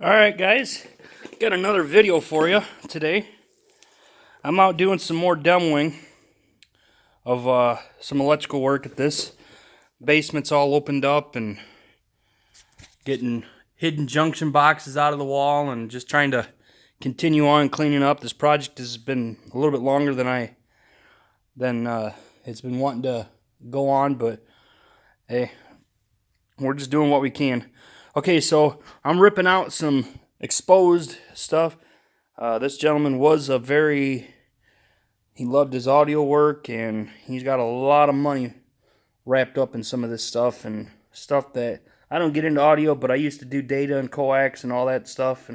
Alright guys, got another video for you today. I'm out doing some more demoing of some electrical work at this. Basement's all opened up and getting hidden junction boxes out of the wall and just trying to continue on cleaning up. This project has been a little bit longer than it's been wanting to go on, but hey, we're just doing what we can. Okay, so I'm ripping out some exposed stuff. This gentleman was he loved his audio work, and he's got a lot of money wrapped up in some of this stuff, and stuff that I don't get into audio, but I used to do data and coax and all that stuff,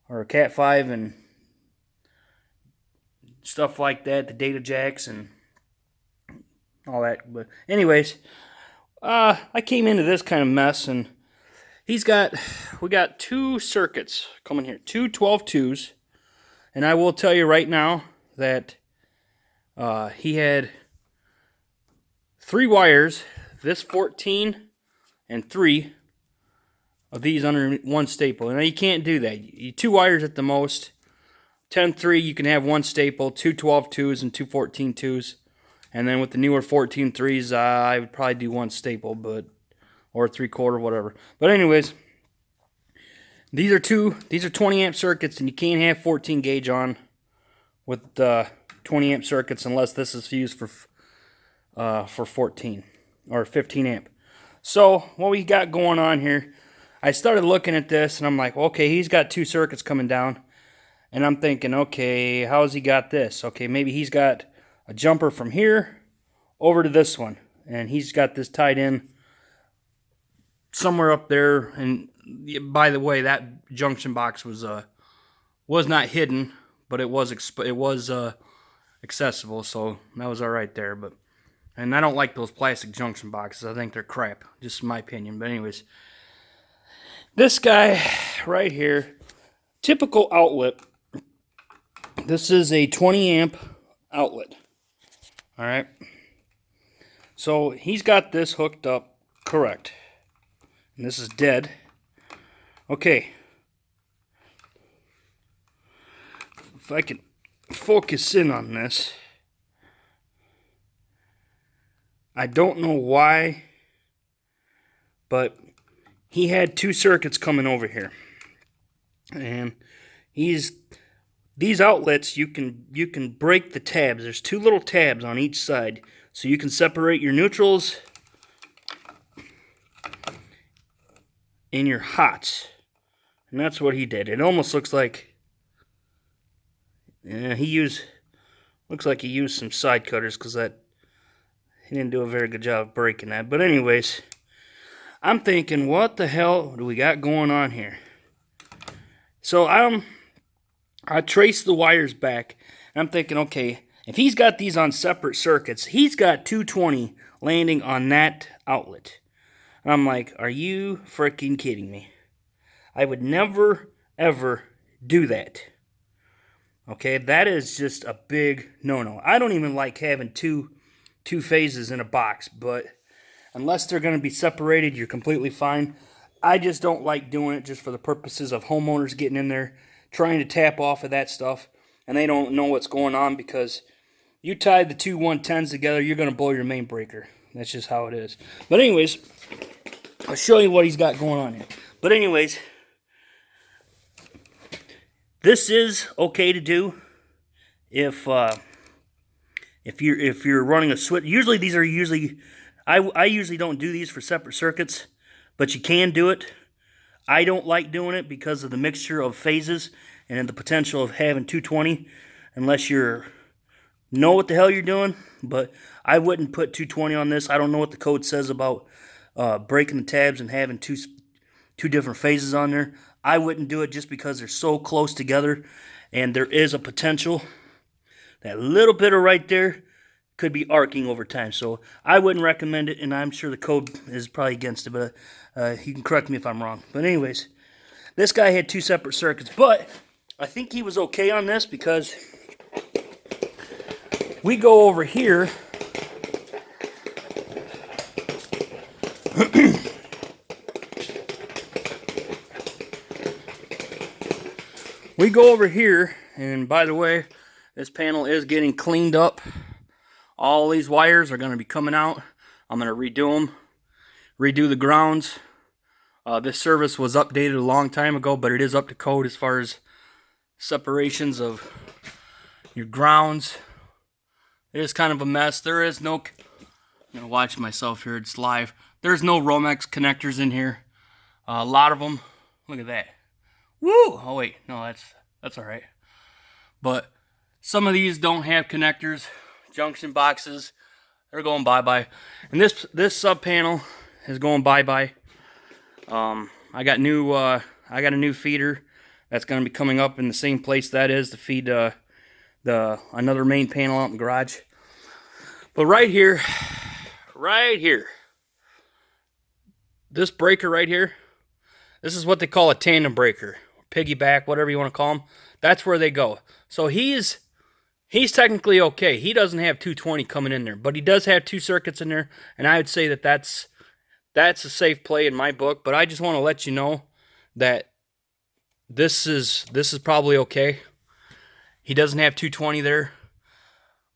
or Cat5 and stuff like that, the data jacks and all that. But anyways, I came into this kind of mess, and we got two circuits coming here, two 12-2s, and I will tell you right now that he had 3 wires, this 14 and 3 of these under one staple. Now you can't do that. 2 wires at the most. 10-3 you can have 1 staple, 2 12-2s and 2 14-2s. And then with the newer 14-3s, I would probably do 1 staple, or 3/4, whatever. But anyways, these are 20 amp circuits, and you can't have 14 gauge on with 20 amp circuits unless this is fused for 14 or 15 amp. So what we got going on here, I started looking at this and I'm like, okay, he's got 2 circuits coming down, and I'm thinking, okay, how's he got this? Okay, maybe he's got a jumper from here over to this one, and he's got this tied in somewhere up there. And by the way, that junction box was not hidden, but it was accessible, so that was all right there. And I don't like those plastic junction boxes. I think they're crap, just my opinion. But anyways, this guy right here, typical outlet. This is a 20 amp outlet. All right. So he's got this hooked up correct, and this is dead. Okay. If I can focus in on this. I don't know why, but he had 2 circuits coming over here. And these outlets, you can break the tabs. There's 2 little tabs on each side, so you can separate your neutrals and your hots. And that's what he did. It almost looks like looks like he used some side cutters, because he didn't do a very good job of breaking that. But anyways, I'm thinking, what the hell do we got going on here? So I traced the wires back, and I'm thinking, okay, if he's got these on separate circuits, he's got 220 landing on that outlet. And I'm like, are you freaking kidding me? I would never, ever do that. Okay, that is just a big no-no. I don't even like having two phases in a box, but unless they're going to be separated, you're completely fine. I just don't like doing it just for the purposes of homeowners getting in there, trying to tap off of that stuff, and they don't know what's going on, because you tie the 2 110s together, you're going to blow your main breaker. That's just how it is. But anyways, I'll show you what he's got going on here. But anyways, this is okay to do if you're running a switch. Usually these are I usually don't do these for separate circuits, but you can do it. I don't like doing it because of the mixture of phases and the potential of having 220, unless you know what the hell you're doing. But I wouldn't put 220 on this. I don't know what the code says about breaking the tabs and having two different phases on there. I wouldn't do it just because they're so close together, and there is a potential that little bit of right there could be arcing over time. So I wouldn't recommend it, and I'm sure the code is probably against it, but you can correct me if I'm wrong. But anyways, this guy had 2 separate circuits, but I think he was okay on this, because we go over here we go over here, and by the way, this panel is getting cleaned up. All these wires are going to be coming out. I'm going to redo them, redo the grounds. This service was updated a long time ago, but it is up to code as far as separations of your grounds. It is kind of a mess. There is no, I'm going to watch myself here, it's live. There's no Romex connectors in here. A lot of them, look at that. Woo! Oh wait, no, that's all right. But some of these don't have connectors. Junction boxes, they're going bye-bye. And this sub panel is going bye-bye. I got a new feeder that's going to be coming up in the same place that is to feed another main panel out in the garage. But right here, this breaker right here, this is what they call a tandem breaker, piggyback, whatever you want to call them. That's where they go. So he's technically okay. He doesn't have 220 coming in there, but he does have 2 circuits in there, and I would say that that's a safe play in my book. But I just want to let you know that this is probably okay. He doesn't have 220 there,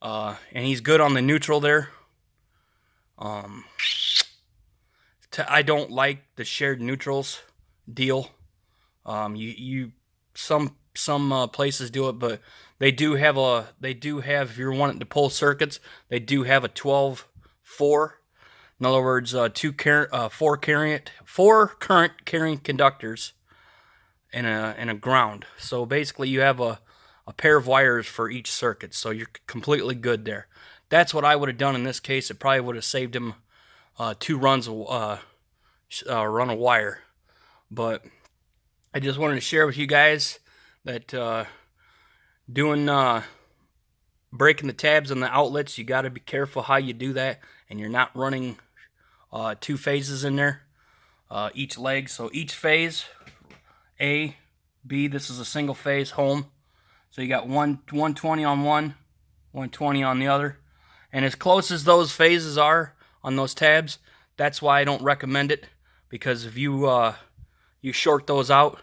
and he's good on the neutral there. I don't like the shared neutrals deal. Some places do it, but they do have if you're wanting to pull circuits, they do have a 12-4. In other words, 4 current carrying conductors and a ground. So basically you have a pair of wires for each circuit, so you're completely good there. That's what I would have done in this case. It probably would have saved him 2 runs of run of wire. But I just wanted to share with you guys that breaking the tabs on the outlets, you got to be careful how you do that, and you're not running 2 phases in there, each leg. So each phase, A, B, this is a single phase home. So you got 120 on one, 120 on the other. And as close as those phases are on those tabs, that's why I don't recommend it, because if you short those out,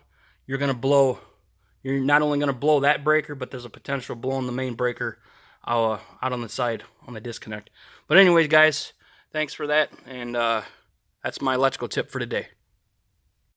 you're not only going to blow that breaker, but there's a potential of blowing the main breaker out on the side on the disconnect. But anyways, guys, thanks for that, and that's my electrical tip for today.